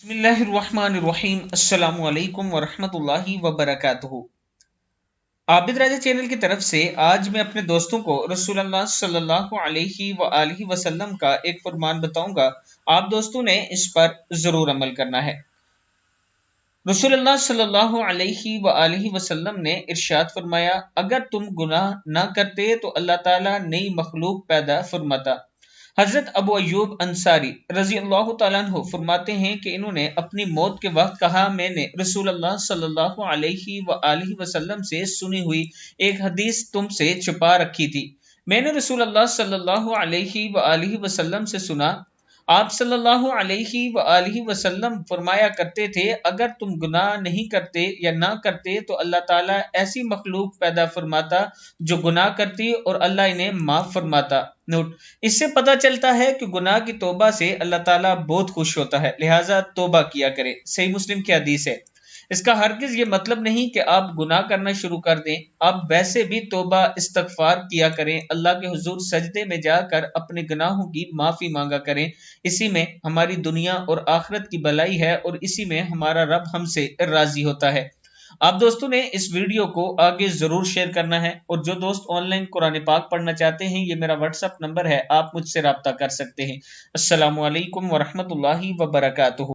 बिस्मिल्लाहिर्रहमानिर्रहीम। अस्सलामु अलैकुम वरहमतुल्लाहि वबरकातुहू। आबिद राजा चैनल की तरफ से आज मैं अपने दोस्तों को रसूलुल्लाह सल्लल्लाहु अलैहि वआलिहि वसल्लम का एक फरमान बताऊंगा। आप दोस्तों ने इस पर जरूर अमल करना है। रसूलुल्लाह सल्लल्लाहु अलैहि वआलिहि वसल्लम ने इरशाद फरमाया, अगर तुम गुनाह ना करते तो अल्लाह ताला नई मखलूक पैदा फरमाता। हजरत अबू अय्यूब अंसारी रजी अल्लाह तआला अन्हु फरमाते हैं कि इन्होंने अपनी मौत के वक्त कहा, मैंने रसूलुल्लाह सल्लल्लाहु अलैहि वआलिहि वसल्लम से सुनी हुई एक हदीस तुमसे छुपा रखी थी। मैंने रसूलुल्लाह सल्लल्लाहु अलैहि वआलिहि वसल्लम से सुना, आप सल्लल्लाहु अलैहि वआलिहि वसल्लम फरमाया करते थे, अगर तुम गुनाह नहीं करते या ना करते तो अल्लाह ताला ऐसी मखलूक पैदा फरमाता जो गुनाह करती और अल्लाह इन्हें माफ फरमाता। नोट, इससे पता चलता है कि गुनाह की तौबा से अल्लाह ताला बहुत खुश होता है, लिहाजा तौबा किया करे। सही मुस्लिम की हदीस है। इसका हरगिज ये मतलब नहीं कि आप गुनाह करना शुरू कर दें। आप वैसे भी तौबा इस्तगफार किया करें, अल्लाह के हुजूर सजदे में जाकर अपने गुनाहों की माफी मांगा करें। इसी में हमारी दुनिया और आखिरत की भलाई है और इसी में हमारा रब हमसे राजी होता है। आप दोस्तों ने इस वीडियो को आगे जरूर शेयर करना है, और जो दोस्त ऑनलाइन कुरान पाक पढ़ना चाहते हैं, ये मेरा व्हाट्सएप नंबर है, आप मुझसे राब्ता कर सकते हैं। अस्सलामु अलैकुम वरहमतुल्लाहि वबरकातुहू।